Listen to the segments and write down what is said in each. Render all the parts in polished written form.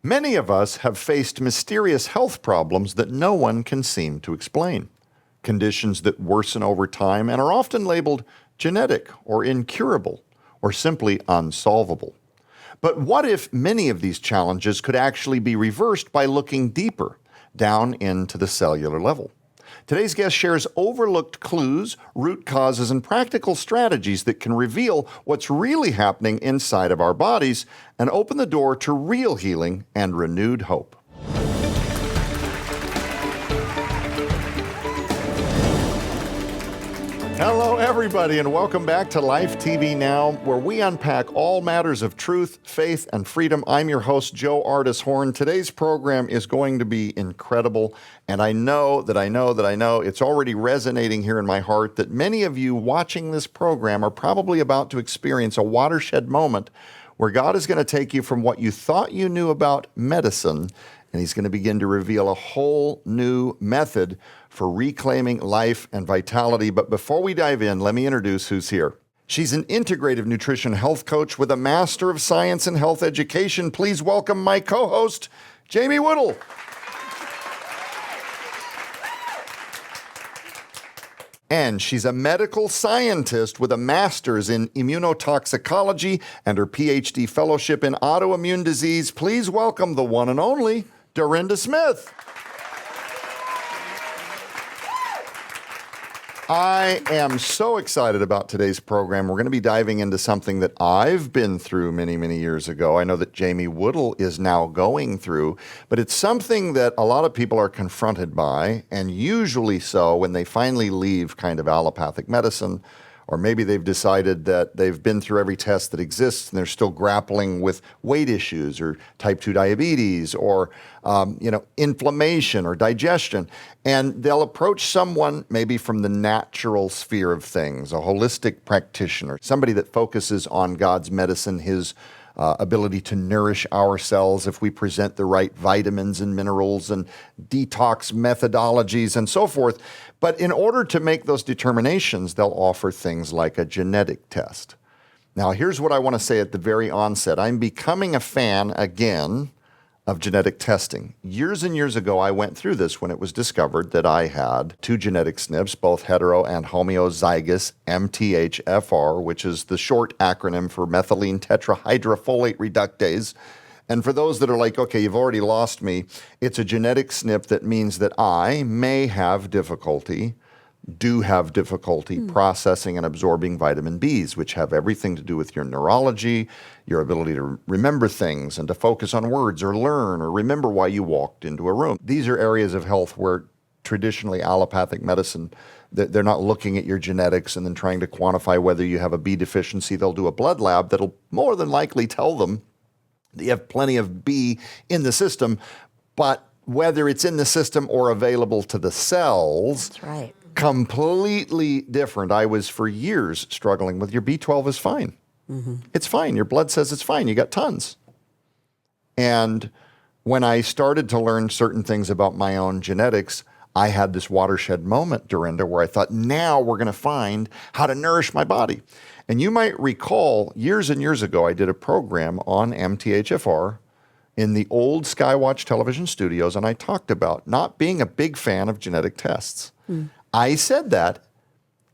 Many of us have faced mysterious health problems that no one can seem to explain. Conditions that worsen over time and are often labeled genetic or incurable or simply unsolvable. But what if many of these challenges could actually be reversed by looking deeper, down into the cellular level? Today's guest shares overlooked clues, root causes, and practical strategies that can reveal what's really happening inside of our bodies and open the door to real healing and renewed hope. Hello, everybody, and welcome back to LifeTVNow, where we unpack all matters of truth, faith, and freedom. I'm your host, Joe Ardis Horn. Today's program is going to be incredible, and I know it's already resonating here in my heart that many of you watching this program are probably about to experience a watershed moment where God is going to take you from what you thought you knew about medicine, and He's going to begin to reveal a whole new method for reclaiming life and vitality. But before we dive in, let me introduce who's here. She's an integrative nutrition health coach with a Master of Science in Health Education. Please welcome my co-host, Jamie Woodle. And she's a medical scientist with a master's in immunotoxicology and her PhD fellowship in autoimmune disease. Please welcome the one and only Dorinda Smith. I am so excited about today's program. We're going to be diving into something that I've been through many, many years ago. I know that Jamie Woodle is now going through, but it's something that a lot of people are confronted by, and usually so when they finally leave kind of allopathic medicine, or maybe they've decided that they've been through every test that exists and they're still grappling with weight issues or type 2 diabetes or inflammation or digestion. And they'll approach someone maybe from the natural sphere of things, a holistic practitioner, somebody that focuses on God's medicine, His ability to nourish our cells if we present the right vitamins and minerals and detox methodologies and so forth. But in order to make those determinations, they'll offer things like a genetic test. Now, here's what I want to say at the very onset. I'm becoming a fan again of genetic testing. Years and years ago, I went through this when it was discovered that I had 2 genetic SNPs, both hetero and homozygous MTHFR, which is the short acronym for methylene tetrahydrofolate reductase. And for those that are like, okay, you've already lost me, it's a genetic SNP that means that I may have difficulty processing and absorbing vitamin Bs, which have everything to do with your neurology, your ability to remember things and to focus on words or learn or remember why you walked into a room. These are areas of health where traditionally allopathic medicine, they're not looking at your genetics and then trying to quantify whether you have a B deficiency. They'll do a blood lab that'll more than likely tell them that you have plenty of B in the system, but whether it's in the system or available to the cells, that's right, completely different. I was for years struggling with your B12 is fine. Mm-hmm. It's fine. Your blood says it's fine. You got tons. And when I started to learn certain things about my own genetics, I had this watershed moment, Dorinda, where I thought, now we're going to find how to nourish my body. And you might recall years and years ago, I did a program on MTHFR in the old Skywatch television studios, and I talked about not being a big fan of genetic tests. Mm. I said that,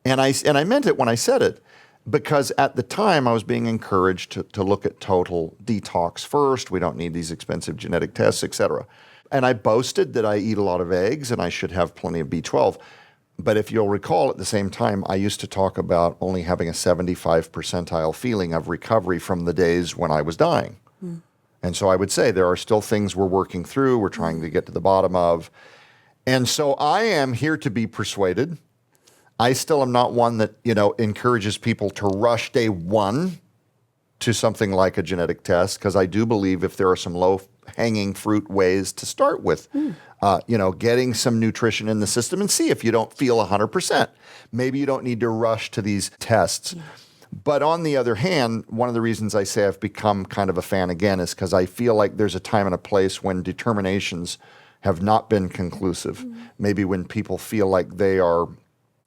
and I meant it when I said it, because at the time I was being encouraged to look at total detox first. We don't need these expensive genetic tests, etc. And I boasted that I eat a lot of eggs and I should have plenty of B12. But if you'll recall, at the same time, I used to talk about only having a 75 percentile feeling of recovery from the days when I was dying. Mm. And so I would say there are still things we're working through, we're trying to get to the bottom of. And so I am here to be persuaded. I still am not one that, encourages people to rush day one to something like a genetic test, because I do believe if there are some low-hanging fruit ways to start with, getting some nutrition in the system and see if you don't feel 100%. Maybe you don't need to rush to these tests. Yeah. But on the other hand, one of the reasons I say I've become kind of a fan again is because I feel like there's a time and a place when determinations have not been conclusive. Mm-hmm. Maybe when people feel like they are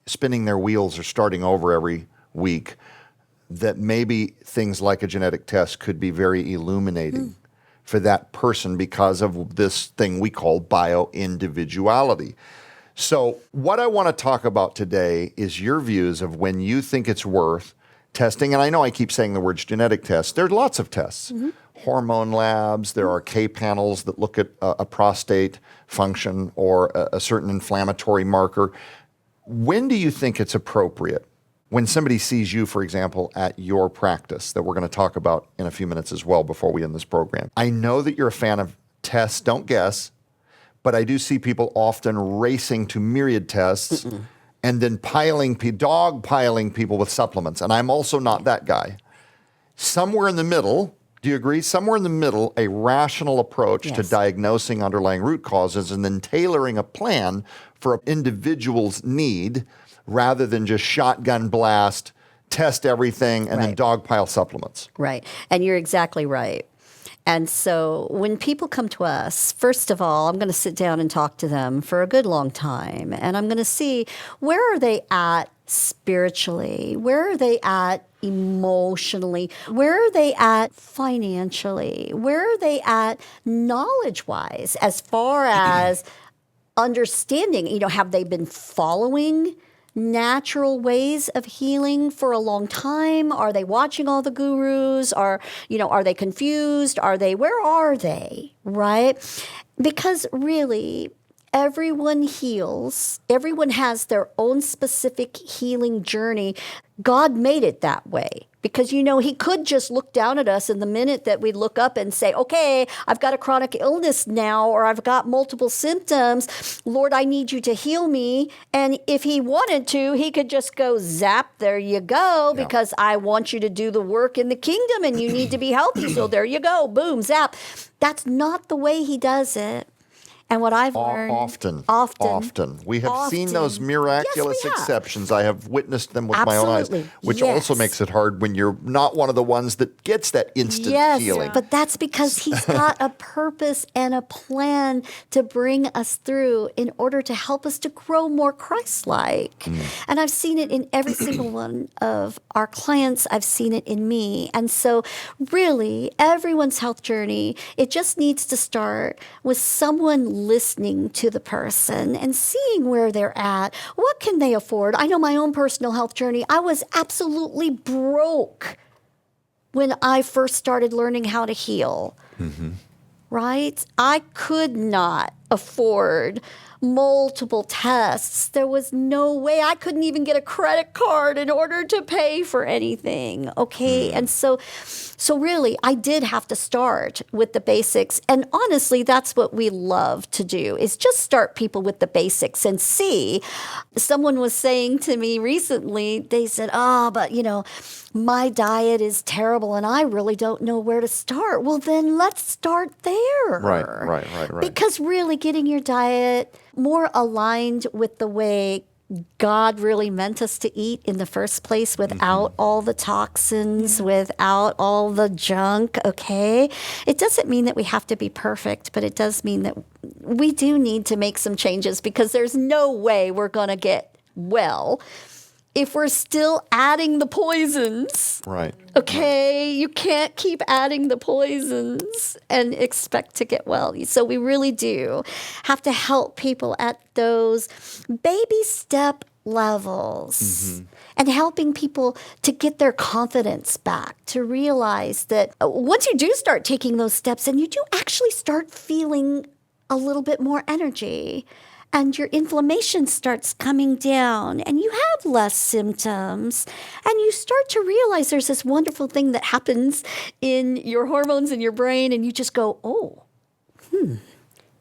spinning their wheels or starting over every week, that maybe things like a genetic test could be very illuminating for that person because of this thing we call bio-individuality. So what I want to talk about today is your views of when you think it's worth testing. And I know I keep saying the words genetic tests. There are lots of tests. Hormone labs, there are K panels that look at a prostate function or a certain inflammatory marker. When do you think it's appropriate? When somebody sees you, for example, at your practice, that we're going to talk about in a few minutes as well before we end this program. I know that you're a fan of tests, don't guess, but I do see people often racing to myriad tests and then dogpiling people with supplements. And I'm also not that guy. Somewhere in the middle, do you agree? Somewhere in the middle, a rational approach to diagnosing underlying root causes and then tailoring a plan for an individual's need rather than just shotgun blast, test everything, and then dogpile supplements. Right. And you're exactly right. And so when people come to us, first of all, I'm going to sit down and talk to them for a good long time. And I'm going to see, where are they at spiritually? Where are they at emotionally? Where are they at financially? Where are they at knowledge-wise as far as understanding? Have they been following natural ways of healing for a long time? Are they watching all the gurus? Are they confused? Where are they? Right? Because really, everyone heals. Everyone has their own specific healing journey. God made it that way. Because, he could just look down at us in the minute that we look up and say, okay, I've got a chronic illness now, or I've got multiple symptoms. Lord, I need you to heal me. And if he wanted to, he could just go, zap, there you go, because I want you to do the work in the kingdom and you need to be healthy. So there you go, boom, zap. That's not the way he does it. And what I've learned often. We have seen those miraculous exceptions. I have witnessed them with my own eyes, which also makes it hard when you're not one of the ones that gets that instant healing. But that's because he's got a purpose and a plan to bring us through in order to help us to grow more Christ-like. And I've seen it in every single one of our clients. I've seen it in me. And so really, everyone's health journey, it just needs to start with someone listening to the person and seeing where they're at. What can they afford? I know my own personal health journey. I was absolutely broke when I first started learning how to heal. Right? I could not afford multiple tests. There was no way. I couldn't even get a credit card in order to pay for anything. Okay. And so really, I did have to start with the basics. And honestly, that's what we love to do, is just start people with the basics and see. Someone was saying to me recently, they said, but my diet is terrible and I really don't know where to start. Well, then let's start there. Right. Because really getting your diet more aligned with the way God really meant us to eat in the first place, without all the toxins, without all the junk, okay? It doesn't mean that we have to be perfect, but it does mean that we do need to make some changes, because there's no way we're going to get well if we're still adding the poisons. Right. Okay, you can't keep adding the poisons and expect to get well. So we really do have to help people at those baby step levels and helping people to get their confidence back, to realize that once you do start taking those steps and you do actually start feeling a little bit more energy, and your inflammation starts coming down and you have less symptoms, and you start to realize there's this wonderful thing that happens in your hormones in your brain, and you just go,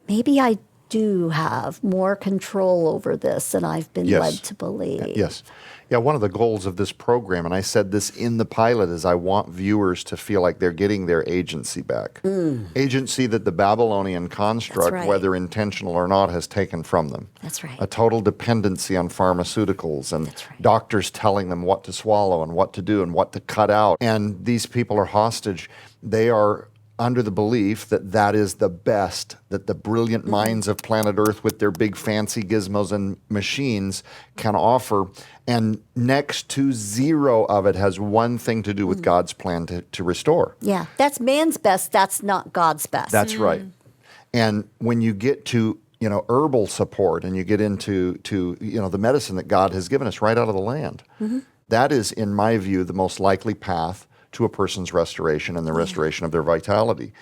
maybe I do have more control over this than I've been led to believe. Yes. Yeah, one of the goals of this program, and I said this in the pilot, is I want viewers to feel like they're getting their agency back. Agency that the Babylonian construct, whether intentional or not, has taken from them. That's right. A total dependency on pharmaceuticals and doctors telling them what to swallow and what to do and what to cut out. And these people are hostage. They are under the belief that that is the best that the brilliant minds of planet Earth with their big fancy gizmos and machines can offer. And next to zero of it has one thing to do with God's plan to restore. Yeah, that's man's best. That's not God's best. That's right. And when you get to herbal support and you get into the medicine that God has given us right out of the land, that is, in my view, the most likely path to a person's restoration and the restoration of their vitality.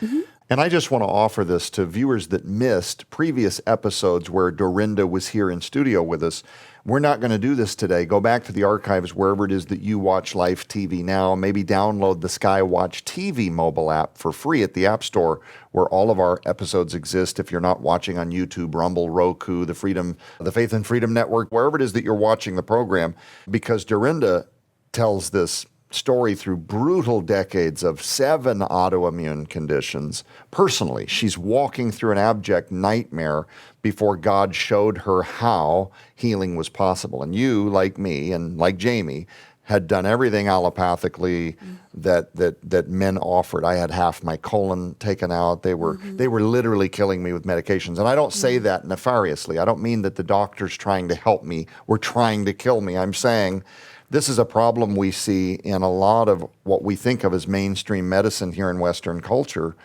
And I just want to offer this to viewers that missed previous episodes where Dorinda was here in studio with us. We're not going to do this today. Go back to the archives wherever it is that you watch LifeTVNow. Maybe download the Skywatch TV mobile app for free at the App Store, where all of our episodes exist. If you're not watching on YouTube, Rumble, Roku, the Faith and Freedom Network, wherever it is that you're watching the program, because Dorinda tells this story through brutal decades of 7 autoimmune conditions. Personally, she's walking through an abject nightmare before God showed her how healing was possible. And you, like me and like Jamie, had done everything allopathically that men offered. I had half my colon taken out. They were literally killing me with medications. And I don't say that nefariously. I don't mean that the doctors trying to help me were trying to kill me. I'm saying this is a problem we see in a lot of what we think of as mainstream medicine here in Western culture.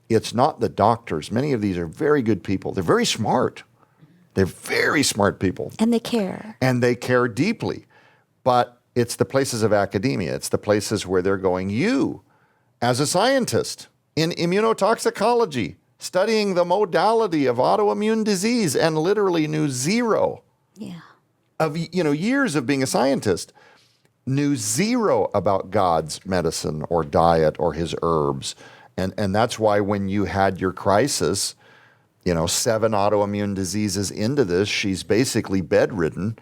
It's not the doctors. Many of these are very good people. They're very smart. They're very smart people. And they care. And they care deeply. But it's the places of academia. It's the places where they're going, you, as a scientist in immunotoxicology, studying the modality of autoimmune disease and literally knew zero of years of being a scientist, knew zero about God's medicine or diet or his herbs. And that's why when you had your crisis, 7 autoimmune diseases into this, she's basically bedridden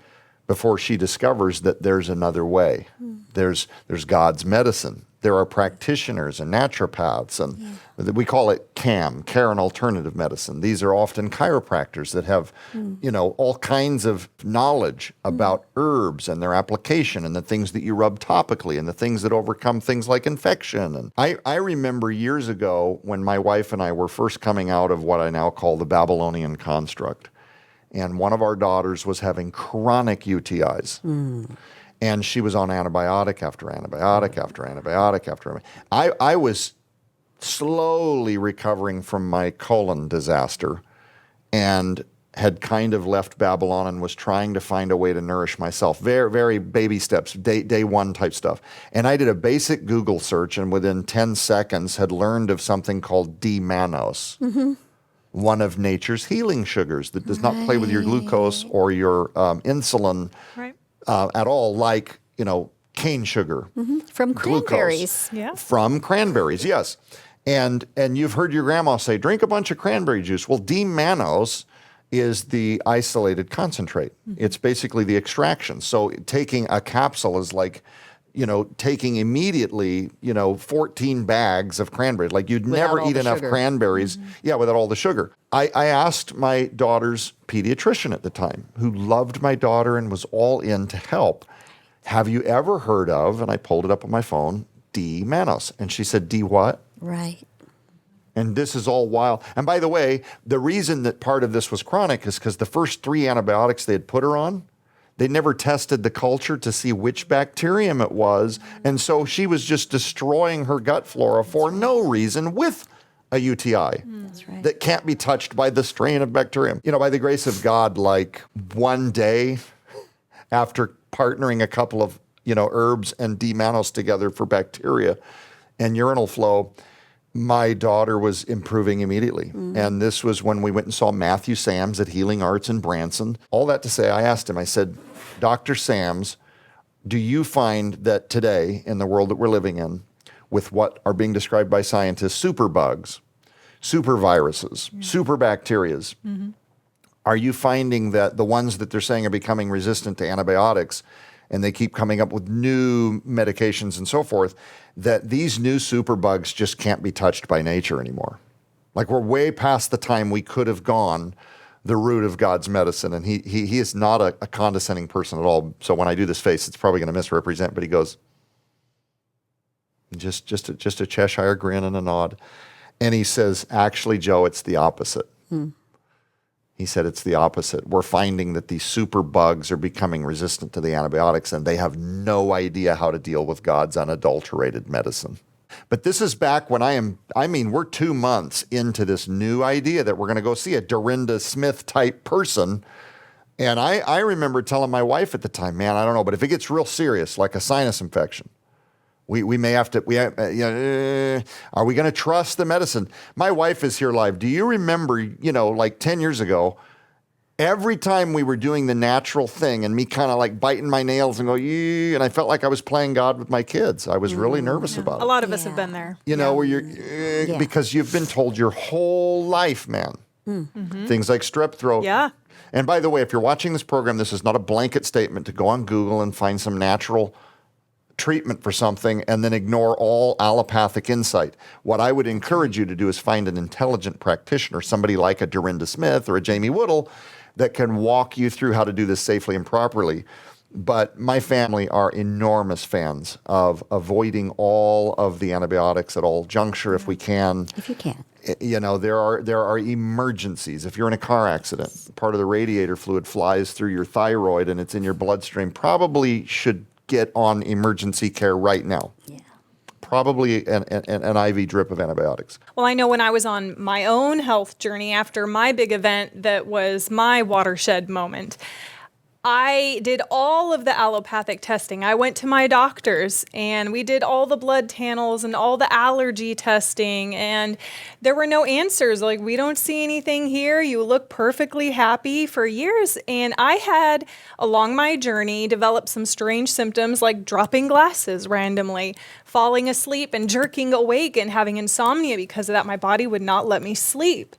before she discovers that there's another way. There's God's medicine. There are practitioners and naturopaths, and we call it CAM, care and alternative medicine. These are often chiropractors that have, all kinds of knowledge about herbs and their application and the things that you rub topically and the things that overcome things like infection. And I remember years ago when my wife and I were first coming out of what I now call the Babylonian construct, and one of our daughters was having chronic UTIs. And she was on antibiotic after antibiotic after antibiotic after antibiotic. I was slowly recovering from my colon disaster and had kind of left Babylon and was trying to find a way to nourish myself. Very, very baby steps, day one type stuff. And I did a basic Google search and within 10 seconds had learned of something called D-mannose. One of nature's healing sugars that does not play with your glucose or your insulin at all, like, cane sugar. From glucose. cranberries. Yeah. From cranberries, yes. And you've heard your grandma say, drink a bunch of cranberry juice. Well, D-mannose is the isolated concentrate. It's basically the extraction. So taking a capsule is like, taking immediately, 14 bags of cranberries. Like you'd Without never all eat the enough sugar. cranberries, without all the sugar. I asked my daughter's pediatrician at the time, who loved my daughter and was all in to help, have you ever heard of, and I pulled it up on my phone, D-mannose? And she said, D what? Right. And this is all wild. And by the way, the reason that part of this was chronic is because the first 3 antibiotics they had put her on, they never tested the culture to see which bacterium it was. And so she was just destroying her gut flora for no reason with a UTI That's right. that can't be touched by the strain of bacterium. By the grace of God, like one day after partnering a couple of, herbs and D-mannose together for bacteria and urinal flow, my daughter was improving immediately. And this was when we went and saw Matthew Sams at Healing Arts in Branson. All that to say, I asked him, I said, Dr. Sams, do you find that today in the world that we're living in, with what are being described by scientists, superbugs, superviruses, superbacterias, are you finding that the ones that they're saying are becoming resistant to antibiotics, and they keep coming up with new medications and so forth, that these new superbugs just can't be touched by nature anymore? Like we're way past the time we could have gone the route of God's medicine. And he is not a condescending person at all. So when I do this face, it's probably going to misrepresent, but he goes, just a Cheshire grin and a nod. And he says, actually, Joe, it's the opposite. He said it's the opposite. We're finding that these super bugs are becoming resistant to the antibiotics, and they have no idea how to deal with God's unadulterated medicine. But this is back when we're 2 months into this new idea that we're going to go see a Dorinda Smith type person. And I remember telling my wife at the time, man, I don't know, but if it gets real serious, like a sinus infection, we may have to, are we going to trust the medicine? My wife is here live. Do you remember, like 10 years ago, every time we were doing the natural thing and me kind of like biting my nails and go, and I felt like I was playing God with my kids. I was really nervous about it. A lot of us have been there. Where you're, because you've been told your whole life, man, things like strep throat. Yeah. And by the way, if you're watching this program, this is not a blanket statement to go on Google and find some natural treatment for something and then ignore all allopathic insight. What I would encourage you to do is find an intelligent practitioner, somebody like a Dorinda Smith or a Jamie Woodle, that can walk you through how to do this safely and properly. But my family are enormous fans of avoiding all of the antibiotics at all juncture if we can. If you can. There are emergencies. If you're in a car accident, part of the radiator fluid flies through your thyroid and it's in your bloodstream, probably should get on emergency care right now. Yeah. Probably an IV drip of antibiotics. Well, I know when I was on my own health journey after my big event that was my watershed moment, I did all of the allopathic testing. I went to my doctors and we did all the blood panels and all the allergy testing, and there were no answers. Like, we don't see anything here. You look perfectly happy for years. And I had, along my journey, developed some strange symptoms like dropping glasses randomly, falling asleep and jerking awake and having insomnia because of that. My body would not let me sleep.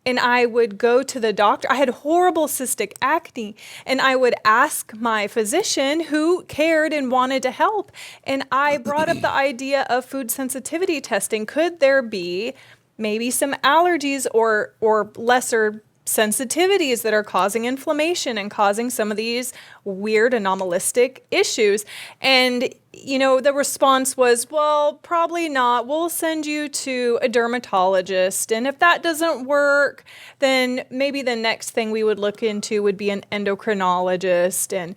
And I would go to the doctor. I had horrible cystic acne. And I would ask my physician who cared and wanted to help. And I brought up the idea of food sensitivity testing. Could there be maybe some allergies or lesser sensitivities that are causing inflammation and causing some of these weird anomalistic issues? And, the response was, well, probably not. We'll send you to a dermatologist. And if that doesn't work, then maybe the next thing we would look into would be an endocrinologist.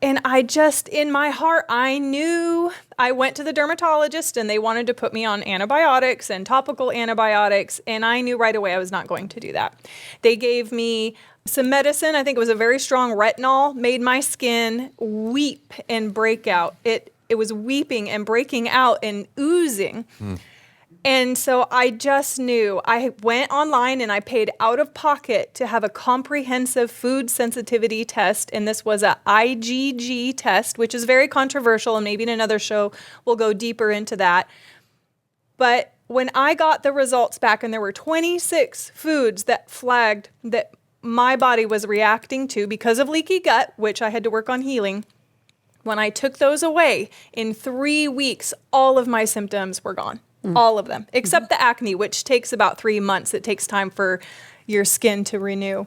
And I just, in my heart, I knew. I went to the dermatologist and they wanted to put me on antibiotics and topical antibiotics. And I knew right away I was not going to do that. They gave me some medicine. I think it was a very strong retinol, made my skin weep and break out. It was weeping and breaking out and oozing. And so I just knew. I went online and I paid out of pocket to have a comprehensive food sensitivity test. And this was a IgG test, which is very controversial. And maybe in another show, we'll go deeper into that. But when I got the results back, and there were 26 foods that flagged that my body was reacting to because of leaky gut, which I had to work on healing. When I took those away, in 3 weeks, all of my symptoms were gone. All of them, except the acne, which takes about 3 months. It takes time for your skin to renew.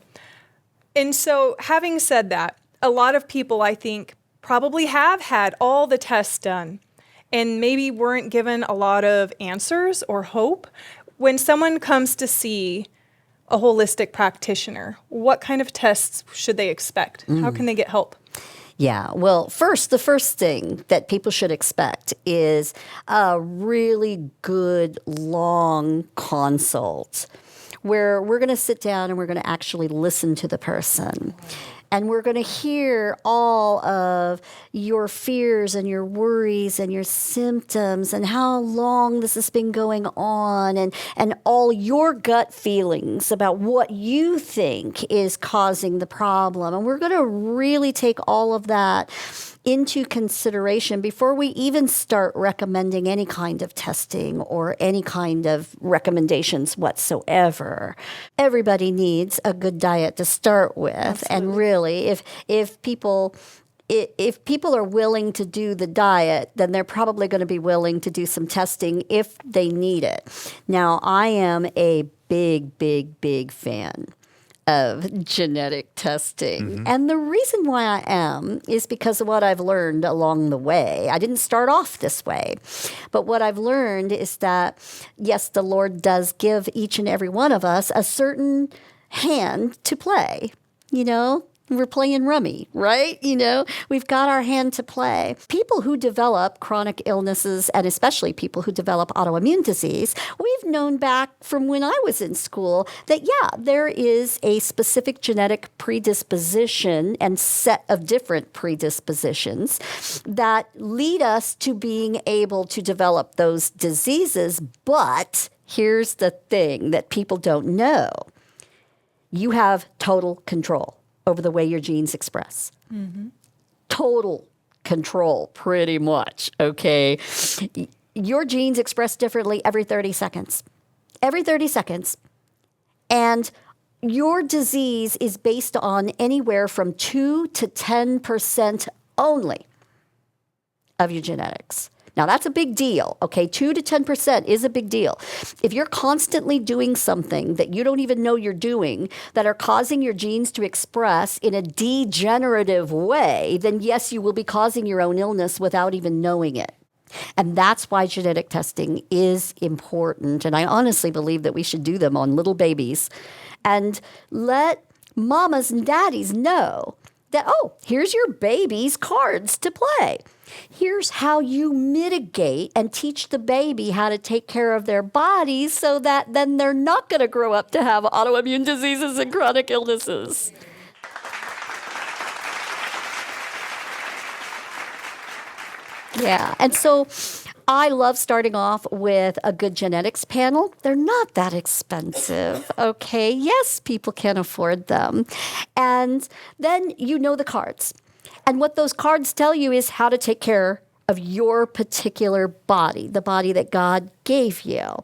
And so, having said that, a lot of people, I think, probably have had all the tests done and maybe weren't given a lot of answers or hope. When someone comes to see a holistic practitioner, what kind of tests should they expect? How can they get help? Yeah, well, the first thing that people should expect is a really good long consult where we're going to sit down and we're going to actually listen to the person. And we're going to hear all of your fears and your worries and your symptoms and how long this has been going on and all your gut feelings about what you think is causing the problem. And we're going to really take all of that into consideration before we even start recommending any kind of testing or any kind of recommendations whatsoever. Everybody needs a good diet to start with. Absolutely. And really, if people are willing to do the diet, then they're probably going to be willing to do some testing if they need it. Now, I am a big fan of genetic testing. And the reason why I am is because of what I've learned along the way. I didn't start off this way, but what I've learned is that, yes, the Lord does give each and every one of us a certain hand to play. We're playing rummy, right? We've got our hand to play. People who develop chronic illnesses, and especially people who develop autoimmune disease, we've known back from when I was in school that, there is a specific genetic predisposition and set of different predispositions that lead us to being able to develop those diseases. But here's the thing that people don't know. You have total control over the way your genes express. Total control, pretty much, okay? Your genes express differently every 30 seconds. Every 30 seconds. And your disease is based on anywhere from 2 to 10% only of your genetics. Now, that's a big deal, okay? 2 to 10% is a big deal. If you're constantly doing something that you don't even know you're doing that are causing your genes to express in a degenerative way, then yes, you will be causing your own illness without even knowing it. And that's why genetic testing is important. And I honestly believe that we should do them on little babies and let mamas and daddies know that, here's your baby's cards to play. Here's how you mitigate and teach the baby how to take care of their bodies so that then they're not going to grow up to have autoimmune diseases and chronic illnesses. Yeah, and so I love starting off with a good genetics panel. They're not that expensive, okay? Yes, people can afford them. And then the cards. And what those cards tell you is how to take care of your particular body, the body that God gave you.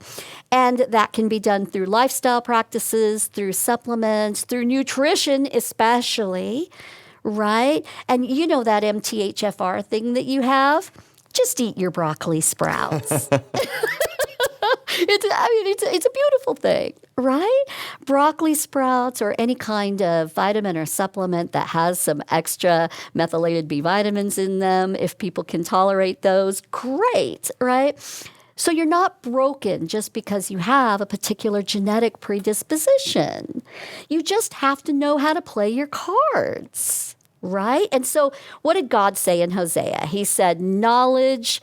And that can be done through lifestyle practices, through supplements, through nutrition especially, right? And that MTHFR thing that you have, just eat your broccoli sprouts. It's a beautiful thing, right? Broccoli sprouts or any kind of vitamin or supplement that has some extra methylated B vitamins in them, if people can tolerate those, great, right? So you're not broken just because you have a particular genetic predisposition. You just have to know how to play your cards, right? And so what did God say in Hosea? He said, knowledge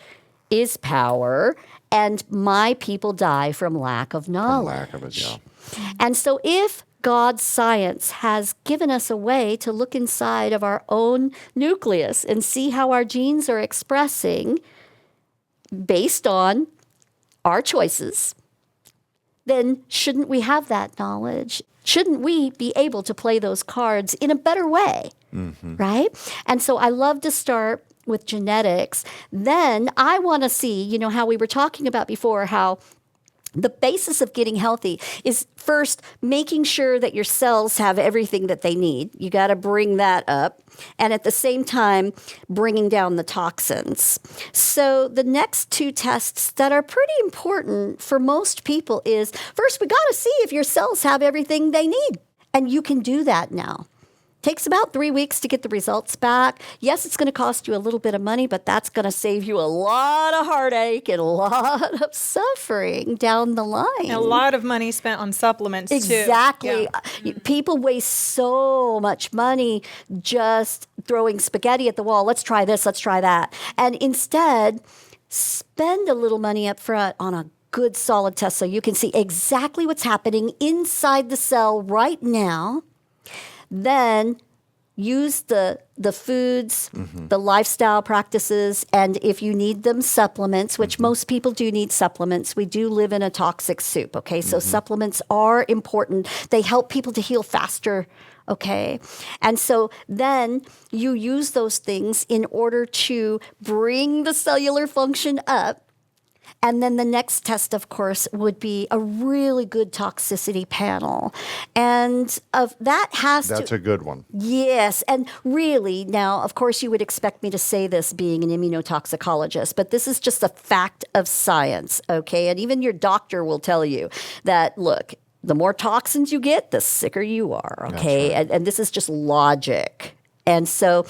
is power, and my people die from lack of knowledge. From lack of it, yeah. And so if God's science has given us a way to look inside of our own nucleus and see how our genes are expressing based on our choices, then shouldn't we have that knowledge? Shouldn't we be able to play those cards in a better way, right? And so I love to start with genetics. Then I want to see, how we were talking about before, how the basis of getting healthy is first making sure that your cells have everything that they need. You got to bring that up. And at the same time, bringing down the toxins. So the next two tests that are pretty important for most people is, first, we got to see if your cells have everything they need. And you can do that now. Takes about 3 weeks to get the results back. Yes, it's going to cost you a little bit of money, but that's going to save you a lot of heartache and a lot of suffering down the line. And a lot of money spent on supplements, Exactly. too. Yeah. People waste so much money just throwing spaghetti at the wall. Let's try this, let's try that. And instead, spend a little money up front on a good solid test so you can see exactly what's happening inside the cell right now. Then use the foods, the lifestyle practices, and if you need them, supplements, which most people do need supplements. We do live in a toxic soup, okay? So supplements are important. They help people to heal faster, okay? And so then you use those things in order to bring the cellular function up. And then the next test, of course, would be a really good toxicity panel. And That's a good one. Yes. And really, now, of course, you would expect me to say this being an immunotoxicologist, but this is just a fact of science, okay? And even your doctor will tell you that, look, The more toxins you get, the sicker you are, okay? That's right. And this is just logic. And so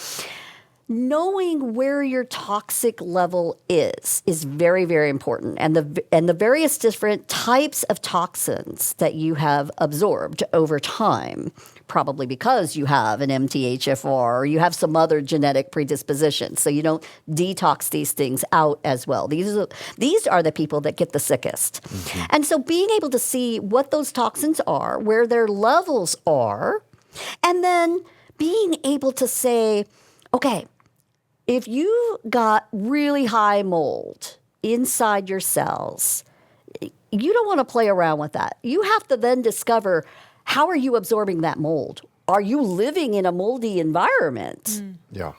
knowing where your toxic level is very, very important. And the various different types of toxins that you have absorbed over time, probably because you have an MTHFR or you have some other genetic predisposition. So you don't detox these things out as well. These are the people that get the sickest. Mm-hmm. And so being able to see what those toxins are, where their levels are, and then being able to say, okay, if you got really high mold inside your cells, you don't want to play around with that. You have to then discover, how are you absorbing that mold? Are you living in a moldy environment? Yeah.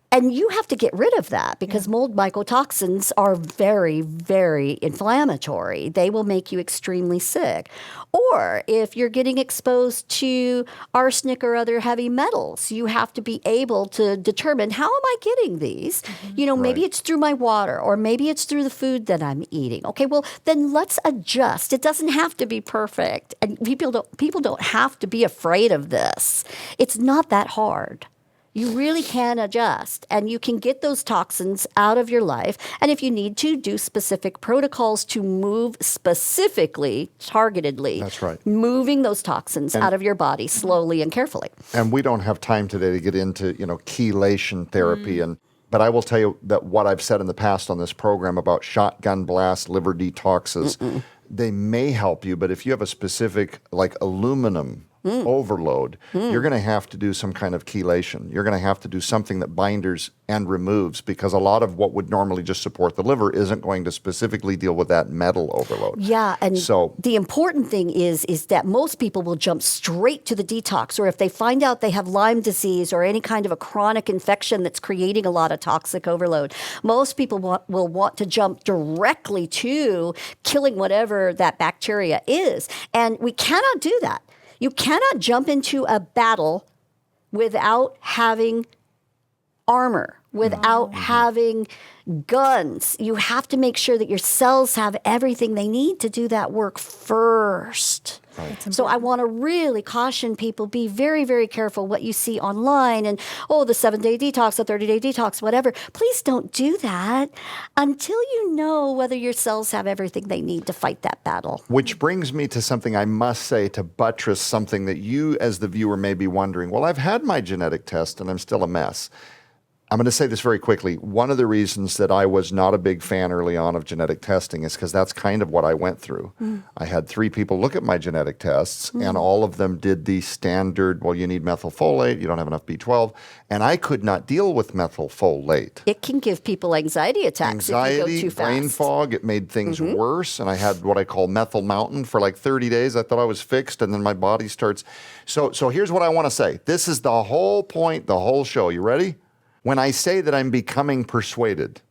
And you have to get rid of that because mold mycotoxins are very, very inflammatory. They will make you extremely sick. Or if you're getting exposed to arsenic or other heavy metals, you have to be able to determine, how am I getting these? Maybe it's through my water, or maybe it's through the food that I'm eating. Okay, well, then let's adjust. It doesn't have to be perfect. And people don't have to be afraid of this. It's not that hard. You really can adjust, and you can get those toxins out of your life. And if you need to, do specific protocols to move specifically, targetedly. That's right. Moving those toxins out of your body slowly and carefully. And we don't have time today to get into, chelation therapy but I will tell you that what I've said in the past on this program about shotgun blast liver detoxes, they may help you, but if you have a specific, like aluminum overload, you're going to have to do some kind of chelation. You're going to have to do something that binders and removes, because a lot of what would normally just support the liver isn't going to specifically deal with that metal overload. Yeah, and so the important thing is that most people will jump straight to the detox, or if they find out they have Lyme disease or any kind of a chronic infection that's creating a lot of toxic overload, most people will want to jump directly to killing whatever that bacteria is. And we cannot do that. You cannot jump into a battle without having armor, without having guns. You have to make sure that your cells have everything they need to do that work first. Right. So I want to really caution people, be very, very careful what you see online and, the 7-day detox, the 30-day detox, whatever. Please don't do that until you know whether your cells have everything they need to fight that battle. Which brings me to something I must say to buttress something that you as the viewer may be wondering. Well, I've had my genetic test and I'm still a mess. I'm going to say this very quickly. One of the reasons that I was not a big fan early on of genetic testing is because that's kind of what I went through. I had 3 people look at my genetic tests, and all of them did the standard, well, you need methylfolate, you don't have enough B12, and I could not deal with methylfolate. It can give people anxiety attacks if you go too fast. Brain fog, it made things worse, and I had what I call methyl mountain for like 30 days. I thought I was fixed, and then my body starts. So here's what I want to say. This is the whole point, the whole show. You ready? When I say that I'm becoming persuaded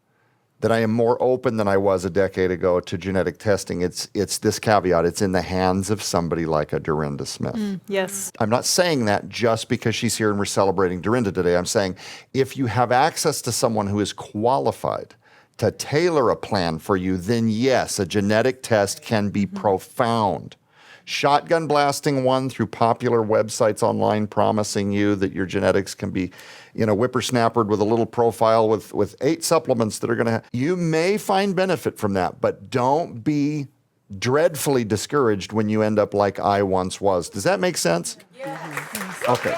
that I am more open than I was a decade ago to genetic testing, it's this caveat. It's in the hands of somebody like a Dorinda Smith. Yes. I'm not saying that just because she's here and we're celebrating Dorinda today. I'm saying if you have access to someone who is qualified to tailor a plan for you, then yes, a genetic test can be profound. Shotgun blasting one through popular websites online promising you that your genetics can be, whippersnappered with a little profile with 8 supplements that are going to you may find benefit from that, but don't be dreadfully discouraged when you end up like I once was. Does that make sense? Yes. Okay.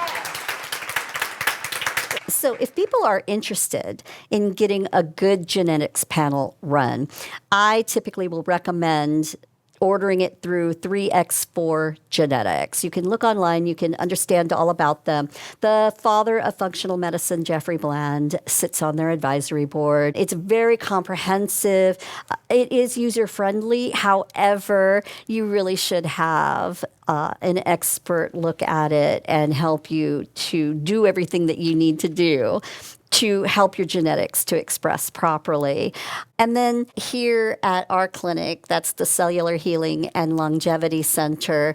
So if people are interested in getting a good genetics panel run, I typically will recommend ordering it through 3x4 Genetics. You can look online. You can understand all about them. The father of functional medicine, Jeffrey Bland, sits on their advisory board. It's very comprehensive. It is user-friendly. However, you really should have an expert look at it and help you to do everything that you need to do to help your genetics to express properly. And then here at our clinic, that's the Cellular Healing and Longevity Center,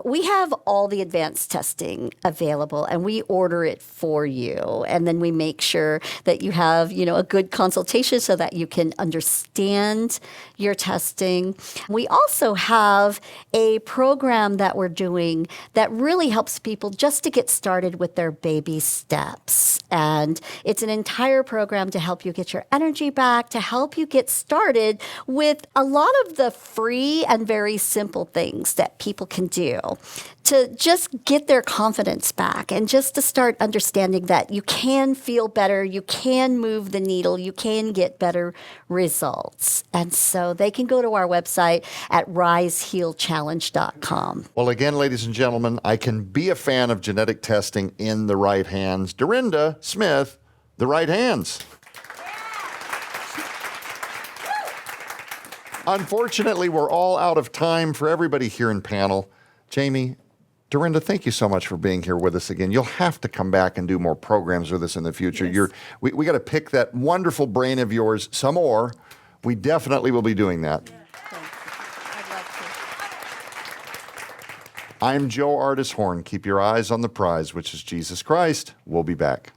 we have all the advanced testing available, and we order it for you. And then we make sure that you have, a good consultation so that you can understand your testing. We also have a program that we're doing that really helps people just to get started with their baby steps. And it's an entire program to help you get your energy back, to help you get started with a lot of the free and very simple things that people can do to just get their confidence back and just to start understanding that you can feel better, you can move the needle, you can get better results. And so they can go to our website at risehealchallenge.com. Well, again, ladies and gentlemen, I can be a fan of genetic testing in the right hands. Dorinda Smith, the right hands. Unfortunately, we're all out of time for everybody here in panel. Jamie, Dorinda, thank you so much for being here with us again. You'll have to come back and do more programs with us in the future. Yes. We got to pick that wonderful brain of yours some more. We definitely will be doing that. Yeah, thank you. I'd love to. I'm Joe Artis Horn. Keep your eyes on the prize, which is Jesus Christ. We'll be back.